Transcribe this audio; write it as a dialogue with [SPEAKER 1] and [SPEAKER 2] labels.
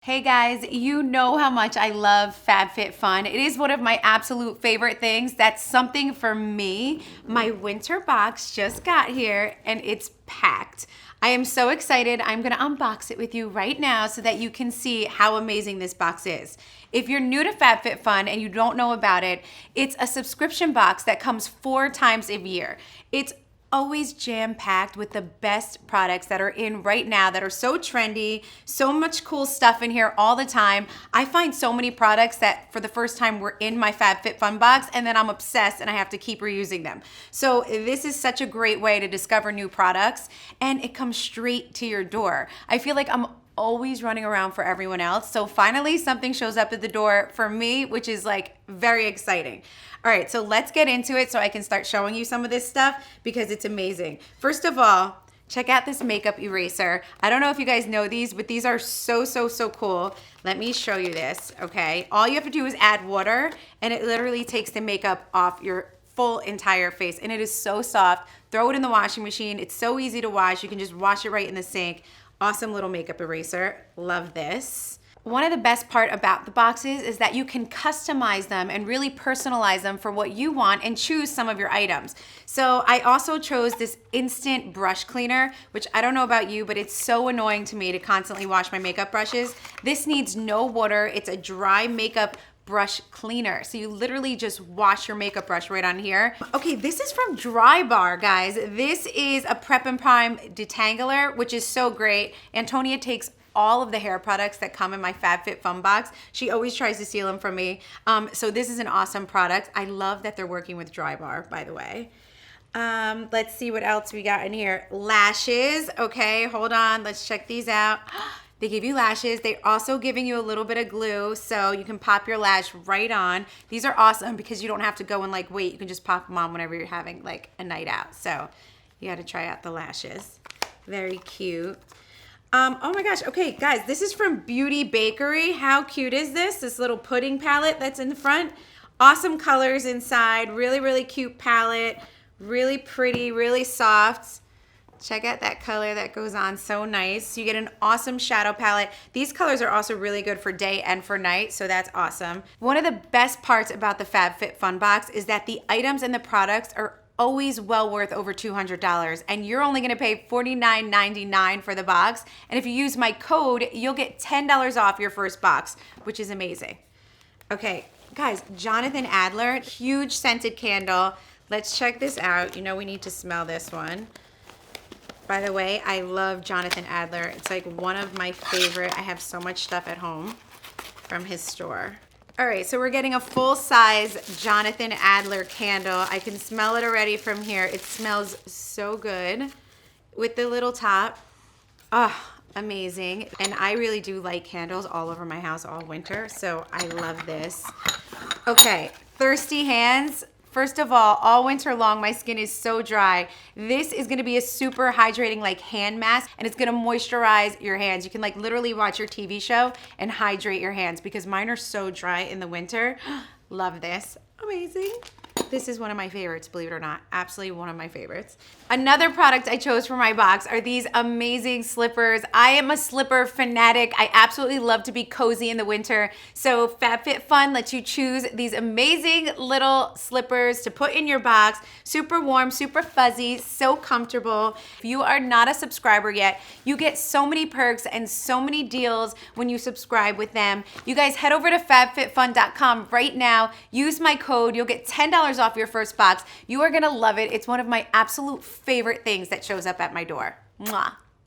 [SPEAKER 1] Hey guys, you know how much I love FabFitFun. It is one of my absolute favorite things. That's something for me. My winter box just got here and it's packed. I am so excited. I'm gonna unbox it with you right now so that you can see how amazing this box is. If you're new to FabFitFun and you don't know about it, it's a subscription box that comes 4 times a year. It's always jam-packed with the best products that are in right now that are so trendy, so much cool stuff in here all the time. I find so many products that for the first time were in my FabFitFun box and then I'm obsessed and I have to keep reusing them. So this is such a great way to discover new products and it comes straight to your door. I feel like I'm always running around for everyone else. So finally something shows up at the door for me, which is like very exciting. All right, so let's get into it so I can start showing you some of this stuff because it's amazing. First of all, check out this makeup eraser. I don't know if you guys know these, but these are so cool. Let me show you this, okay? All you have to do is add water and it literally takes the makeup off your full entire face and it is so soft. Throw it in the washing machine. It's so easy to wash. You can just wash it right in the sink. Awesome little makeup eraser. Love this. One of the best part about the boxes is that you can customize them and really personalize them for what you want and choose some of your items. So I also chose this instant brush cleaner, which I don't know about you, but it's so annoying to me to constantly wash my makeup brushes. This needs no water. It's a dry makeup brush cleaner. So you literally just wash your makeup brush right on here. Okay, this is from Dry Bar, guys. This is a Prep and Prime detangler, which is so great. Antonia takes all of the hair products that come in my FabFitFun box. She always tries to steal them from me. So this is an awesome product. I love that they're working with Dry Bar, by the way. Let's see what else we got in here. Lashes. Okay, hold on. Let's check these out. They give you lashes. They're also giving you a little bit of glue so you can pop your lash right on. These are awesome because you don't have to go and like wait. You can just pop them on whenever you're having like a night out. So you got to try out the lashes. Very cute. Oh my gosh, okay guys, this is from Beauty Bakery. How cute is this? This little pudding palette that's in the front. Awesome colors inside, really cute palette. Really pretty, really soft. Check out that color that goes on, so nice. You get an awesome shadow palette. These colors are also really good for day and for night, so that's awesome. One of the best parts about the FabFitFun box is that the items and the products are always well worth over $200 and you're only gonna pay $49.99 for the box. And if you use my code, you'll get $10 off your first box, which is amazing. Okay, guys, Jonathan Adler, huge scented candle. Let's check this out. You know we need to smell this one. By the way, I love Jonathan Adler. It's like one of my favorite. I have so much stuff at home from his store. All right, so we're getting a full-size Jonathan Adler candle. I can smell it already from here. It smells so good with the little top. Oh, amazing. And I really do like candles all over my house all winter, so I love this. Okay, thirsty hands. First of all winter long, my skin is so dry. This is gonna be a super hydrating like hand mask and it's gonna moisturize your hands. You can like literally watch your TV show and hydrate your hands because mine are so dry in the winter. Love this, amazing. This is one of my favorites, believe it or not. Absolutely one of my favorites. Another product I chose for my box are these amazing slippers. I am a slipper fanatic. I absolutely love to be cozy in the winter. So FabFitFun lets you choose these amazing little slippers to put in your box. Super warm, super fuzzy, so comfortable. If you are not a subscriber yet, you get so many perks and so many deals when you subscribe with them. You guys head over to FabFitFun.com right now. Use my code. You'll get $10 off your first box. You are gonna love it. It's one of my absolute favorite things that shows up at my door. Mwah.